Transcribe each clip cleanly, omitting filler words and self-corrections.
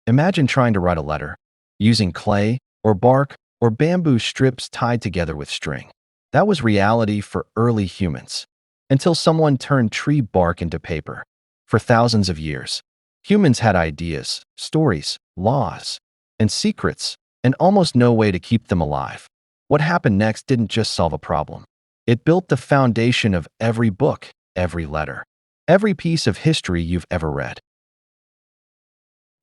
Imagine trying to write a letter using clay or bark or bamboo strips tied together with string. That was reality for early humans, until someone turned tree bark into paper. For thousands of years, humans had ideas, stories, laws, and secrets, and almost no way to keep them alive. What happened next didn't just solve a problem. It built the foundation of every book, every letter, every piece of history you've ever read.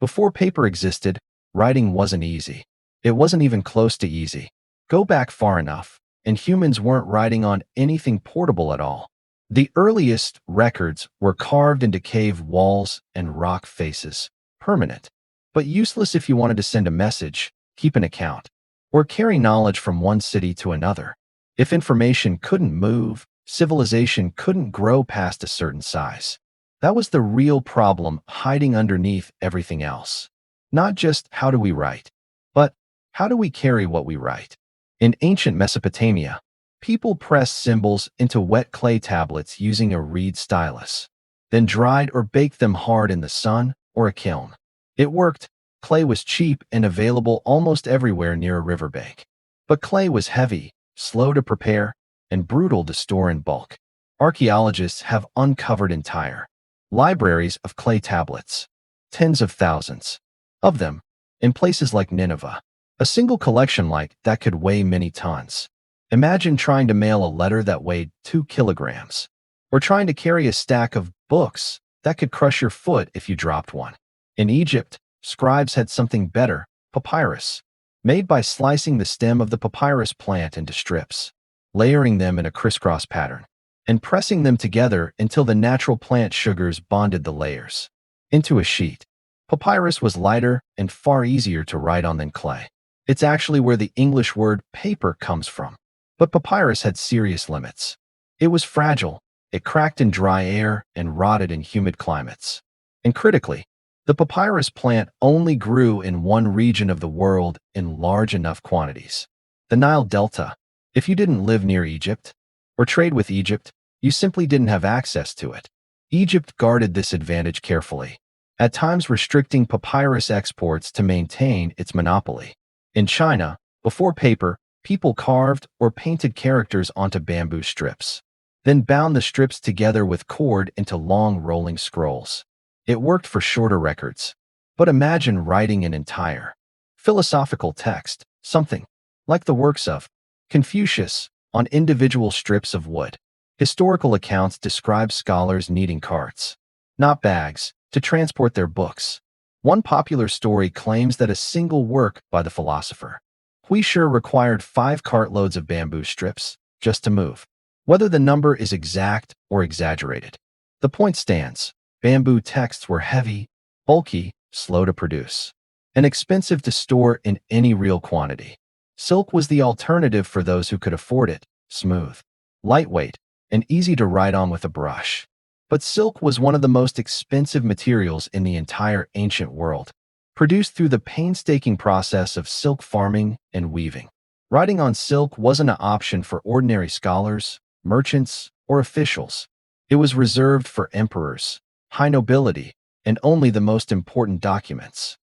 Before paper existed, writing wasn't easy. It wasn't even close to easy. Go back far enough, and humans weren't writing on anything portable at all. The earliest records were carved into cave walls and rock faces, permanent, but useless if you wanted to send a message, keep an account, or carry knowledge from one city to another. If information couldn't move, civilization couldn't grow past a certain size. That was the real problem hiding underneath everything else. Not just how do we write, but how do we carry what we write? In ancient Mesopotamia, people pressed symbols into wet clay tablets using a reed stylus, then dried or baked them hard in the sun or a kiln. It worked. Clay was cheap and available almost everywhere near a riverbank. But clay was heavy, slow to prepare, and brutal to store in bulk. Archaeologists have uncovered entire libraries of clay tablets, tens of thousands of them, in places like Nineveh. A single collection like that could weigh many tons. Imagine trying to mail a letter that weighed 2 kilograms, or trying to carry a stack of books that could crush your foot if you dropped one. In Egypt, scribes had something better, papyrus, made by slicing the stem of the papyrus plant into strips, layering them in a crisscross pattern, and pressing them together until the natural plant sugars bonded the layers into a sheet. Papyrus was lighter and far easier to write on than clay. It's actually where the English word paper comes from. But papyrus had serious limits. It was fragile, it cracked in dry air and rotted in humid climates. And critically, the papyrus plant only grew in one region of the world in large enough quantities. The Nile Delta. If you didn't live near Egypt or trade with Egypt, you simply didn't have access to it. Egypt guarded this advantage carefully, at times restricting papyrus exports to maintain its monopoly. In China, before paper, people carved or painted characters onto bamboo strips, then bound the strips together with cord into long rolling scrolls. It worked for shorter records. But imagine writing an entire philosophical text, something like the works of Confucius, on individual strips of wood. Historical accounts describe scholars needing carts, not bags, to transport their books. One popular story claims that a single work by the philosopher Huisher required 5 cartloads of bamboo strips just to move. Whether the number is exact or exaggerated, the point stands. Bamboo texts were heavy, bulky, slow to produce, and expensive to store in any real quantity. Silk was the alternative for those who could afford it, smooth, lightweight, and easy to write on with a brush. But silk was one of the most expensive materials in the entire ancient world, produced through the painstaking process of silk farming and weaving. Writing on silk wasn't an option for ordinary scholars, merchants, or officials. It was reserved for emperors, high nobility, and only the most important documents.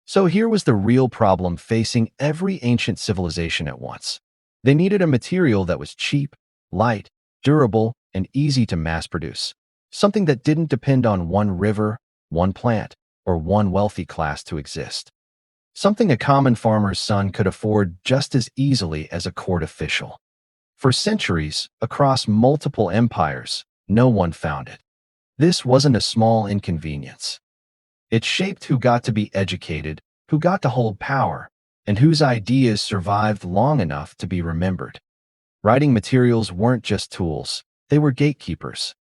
So here was the real problem facing every ancient civilization at once. They needed a material that was cheap, light, durable, and easy to mass produce. Something that didn't depend on one river, one plant, or one wealthy class to exist. Something a common farmer's son could afford just as easily as a court official. For centuries, across multiple empires, no one found it. This wasn't a small inconvenience. It shaped who got to be educated, who got to hold power, and whose ideas survived long enough to be remembered. Writing materials weren't just tools, they were gatekeepers.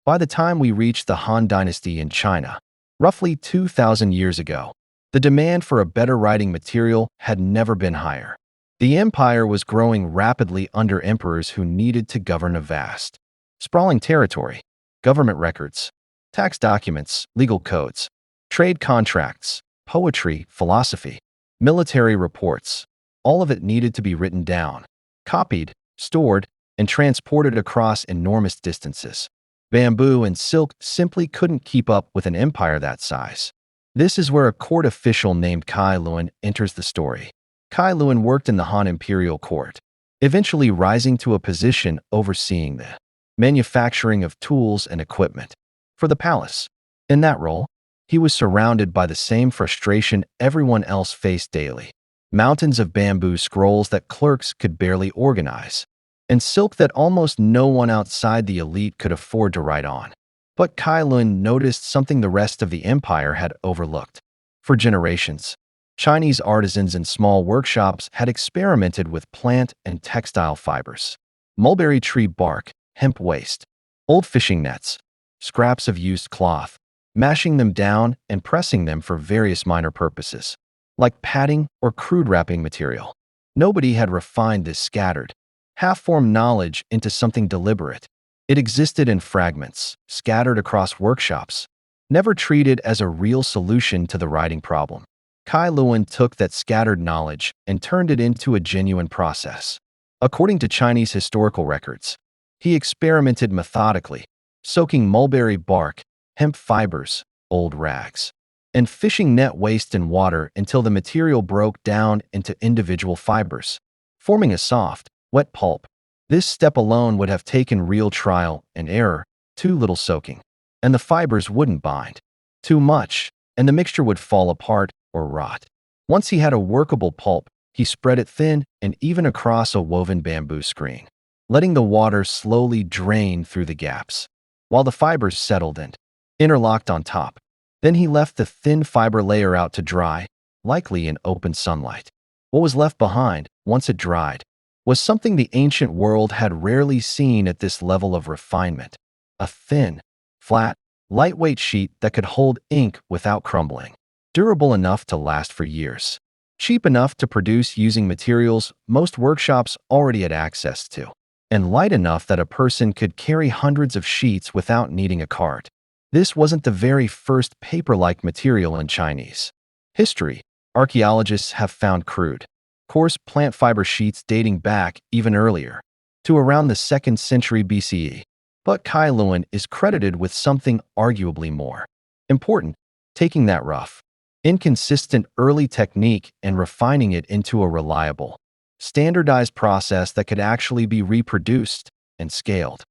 By the time we reached the Han Dynasty in China, roughly 2,000 years ago, the demand for a better writing material had never been higher. The empire was growing rapidly under emperors who needed to govern a vast, sprawling territory. Government records, tax documents, legal codes, trade contracts, poetry, philosophy, military reports, all of it needed to be written down, copied, stored, and transported across enormous distances. Bamboo and silk simply couldn't keep up with an empire that size. This is where a court official named Cai Lun enters the story. Cai Lun worked in the Han imperial court, eventually rising to a position overseeing the manufacturing of tools and equipment for the palace. In that role, he was surrounded by the same frustration everyone else faced daily. Mountains of bamboo scrolls that clerks could barely organize, and silk that almost no one outside the elite could afford to write on. But Cai Lun noticed something the rest of the empire had overlooked. For generations, Chinese artisans in small workshops had experimented with plant and textile fibers. Mulberry tree bark, hemp waste, old fishing nets, scraps of used cloth, mashing them down and pressing them for various minor purposes, like padding or crude wrapping material. Nobody had refined this scattered, half-formed knowledge into something deliberate. It existed in fragments, scattered across workshops, never treated as a real solution to the writing problem. Cai Lun took that scattered knowledge and turned it into a genuine process. According to Chinese historical records, he experimented methodically, soaking mulberry bark, hemp fibers, old rags, and fishing net waste in water until the material broke down into individual fibers, forming a soft, wet pulp. This step alone would have taken real trial and error, too little soaking, and the fibers wouldn't bind. Too much, and the mixture would fall apart or rot. Once he had a workable pulp, he spread it thin and even across a woven bamboo screen, letting the water slowly drain through the gaps, while the fibers settled and interlocked on top. Then he left the thin fiber layer out to dry, likely in open sunlight. What was left behind, once it dried, was something the ancient world had rarely seen at this level of refinement. A thin, flat, lightweight sheet that could hold ink without crumbling, durable enough to last for years, cheap enough to produce using materials most workshops already had access to, and light enough that a person could carry hundreds of sheets without needing a cart. This wasn't the very first paper-like material in Chinese history. Archaeologists have found crude, coarse plant fiber sheets dating back even earlier, to around the 2nd century BCE. But Cai Lun is credited with something arguably more important, taking that rough, inconsistent early technique and refining it into a reliable, standardized process that could actually be reproduced and scaled.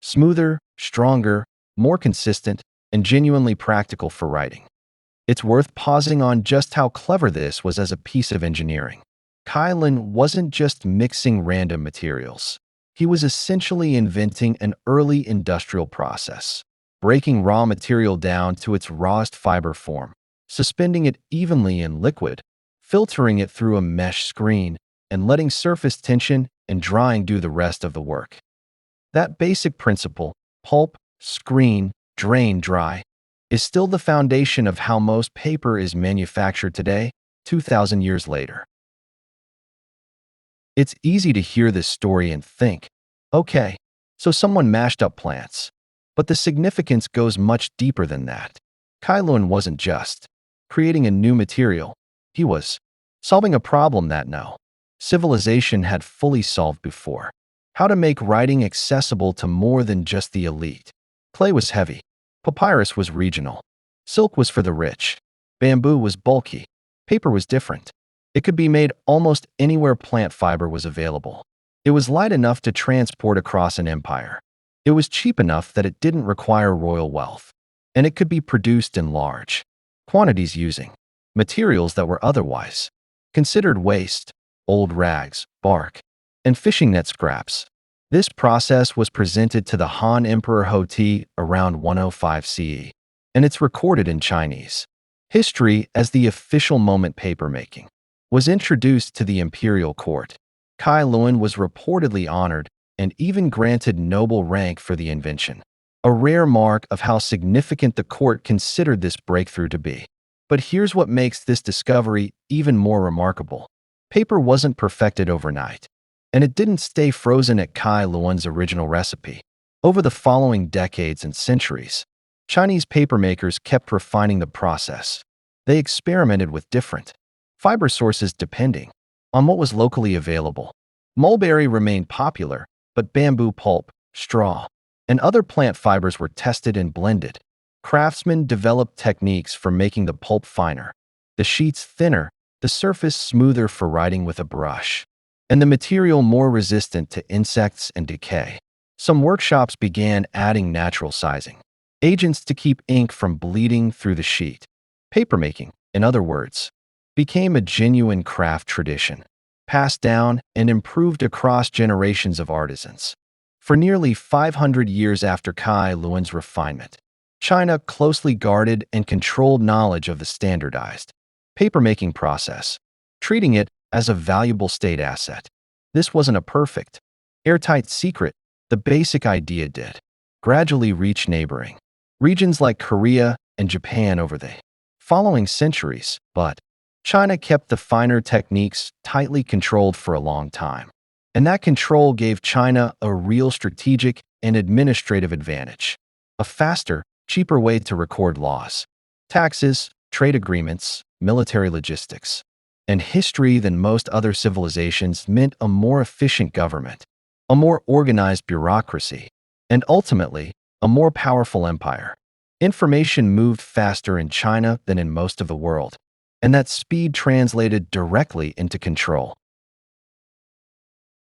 Smoother, stronger, more consistent, and genuinely practical for writing. It's worth pausing on just how clever this was as a piece of engineering. Cai Lun wasn't just mixing random materials. He was essentially inventing an early industrial process, breaking raw material down to its rawest fiber form, suspending it evenly in liquid, filtering it through a mesh screen, and letting surface tension and drying do the rest of the work. That basic principle, pulp, screen, drain, dry, is still the foundation of how most paper is manufactured today, 2,000 years later. It's easy to hear this story and think, okay, so someone mashed up plants. But the significance goes much deeper than that. Cai Lun wasn't just creating a new material. He was solving a problem that no civilization had fully solved before. How to make writing accessible to more than just the elite. Clay was heavy. Papyrus was regional. Silk was for the rich. Bamboo was bulky. Paper was different. It could be made almost anywhere plant fiber was available. It was light enough to transport across an empire. It was cheap enough that it didn't require royal wealth. And it could be produced in large quantities using materials that were otherwise considered waste, old rags, bark, and fishing net scraps. This process was presented to the Han Emperor Hoti around 105 CE, and it's recorded in Chinese history as the official moment papermaking was introduced to the imperial court. Cai Lun was reportedly honored and even granted noble rank for the invention, a rare mark of how significant the court considered this breakthrough to be. But here's what makes this discovery even more remarkable. Paper wasn't perfected overnight, and it didn't stay frozen at Cai Lun's original recipe. Over the following decades and centuries, Chinese papermakers kept refining the process. They experimented with different fiber sources depending on what was locally available. Mulberry remained popular, but bamboo pulp, straw, and other plant fibers were tested and blended, Craftsmen developed techniques for making the pulp finer, the sheets thinner, the surface smoother for writing with a brush, and the material more resistant to insects and decay. Some workshops began adding natural sizing, agents to keep ink from bleeding through the sheet. Papermaking, in other words, became a genuine craft tradition, passed down and improved across generations of artisans. For nearly 500 years after Cai Lun's refinement, China closely guarded and controlled knowledge of the standardized papermaking process, treating it as a valuable state asset. This wasn't a perfect, airtight secret. The basic idea did gradually reach neighboring regions like Korea and Japan over the following centuries, but China kept the finer techniques tightly controlled for a long time. And that control gave China a real strategic and administrative advantage. A faster, cheaper way to record laws, taxes, trade agreements, military logistics, and history than most other civilizations meant a more efficient government, a more organized bureaucracy, and ultimately, a more powerful empire. Information moved faster in China than in most of the world, and that speed translated directly into control.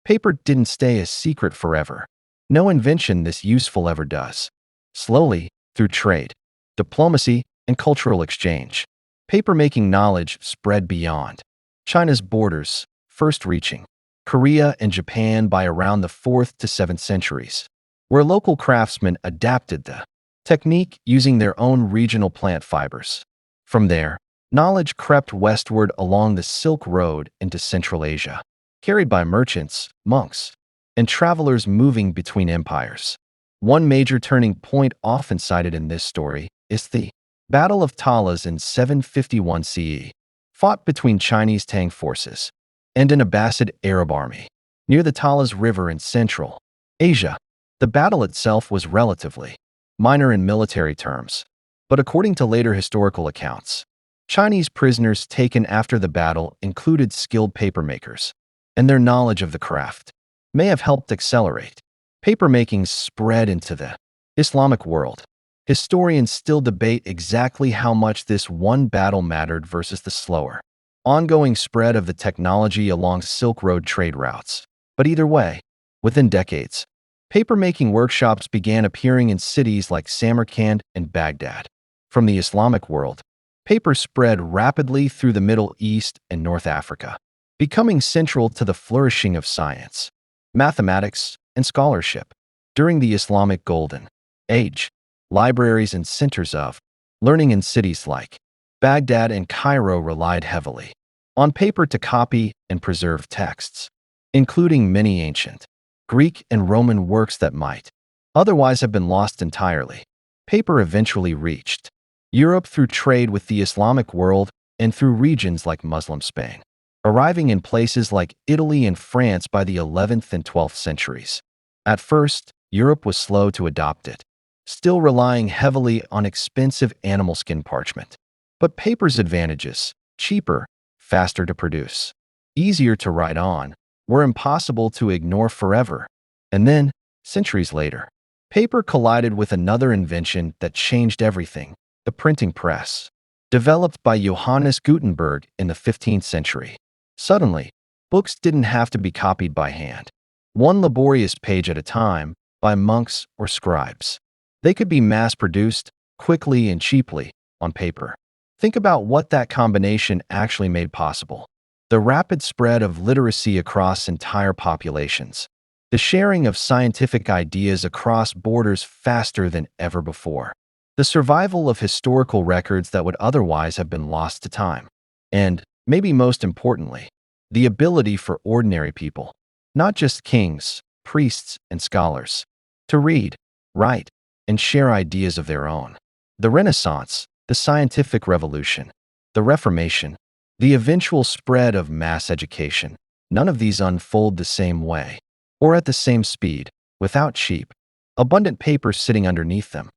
Paper didn't stay a secret forever. No invention this useful ever does. Slowly, through trade, diplomacy, and cultural exchange, papermaking knowledge spread beyond China's borders, first reaching Korea and Japan by around the 4th to 7th centuries, where local craftsmen adapted the technique using their own regional plant fibers. From there, knowledge crept westward along the Silk Road into Central Asia, carried by merchants, monks, and travelers moving between empires. One major turning point often cited in this story is the Battle of Talas in 751 CE, fought between Chinese Tang forces and an Abbasid Arab army near the Talas River in Central Asia. The battle itself was relatively minor in military terms, but according to later historical accounts, Chinese prisoners taken after the battle included skilled papermakers, and their knowledge of the craft may have helped accelerate papermaking's spread into the Islamic world. Historians still debate exactly how much this one battle mattered versus the slower, ongoing spread of the technology along Silk Road trade routes. But either way, within decades, papermaking workshops began appearing in cities like Samarkand and Baghdad. From the Islamic world, paper spread rapidly through the Middle East and North Africa, becoming central to the flourishing of science, mathematics, and scholarship. During the Islamic Golden Age, libraries and centers of learning in cities like Baghdad and Cairo relied heavily on paper to copy and preserve texts, including many ancient Greek and Roman works that might otherwise have been lost entirely. Paper eventually reached Europe through trade with the Islamic world and through regions like Muslim Spain, arriving in places like Italy and France by the 11th and 12th centuries. At first, Europe was slow to adopt it, still relying heavily on expensive animal skin parchment. But paper's advantages, cheaper, faster to produce, easier to write on, were impossible to ignore forever. And then, centuries later, paper collided with another invention that changed everything: the printing press, developed by Johannes Gutenberg in the 15th century. Suddenly, books didn't have to be copied by hand, one laborious page at a time, by monks or scribes. They could be mass-produced, quickly and cheaply, on paper. Think about what that combination actually made possible. The rapid spread of literacy across entire populations, the sharing of scientific ideas across borders faster than ever before, the survival of historical records that would otherwise have been lost to time, and, maybe most importantly, the ability for ordinary people, not just kings, priests, and scholars, to read, write, and share ideas of their own. The Renaissance, the scientific revolution, the Reformation, the eventual spread of mass education, none of these unfold the same way, or at the same speed, without cheap, abundant paper sitting underneath them.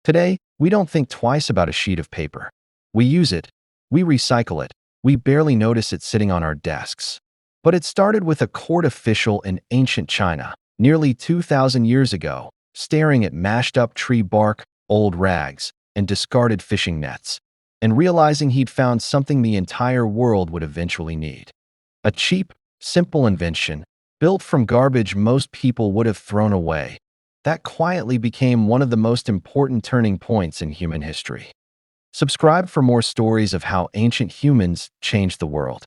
Today, we don't think twice about a sheet of paper. We use it, we recycle it, we barely notice it sitting on our desks. But it started with a court official in ancient China, nearly 2,000 years ago, staring at mashed-up tree bark, old rags, and discarded fishing nets, and realizing he'd found something the entire world would eventually need. A cheap, simple invention, built from garbage most people would have thrown away, that quietly became one of the most important turning points in human history. Subscribe for more stories of how ancient humans changed the world.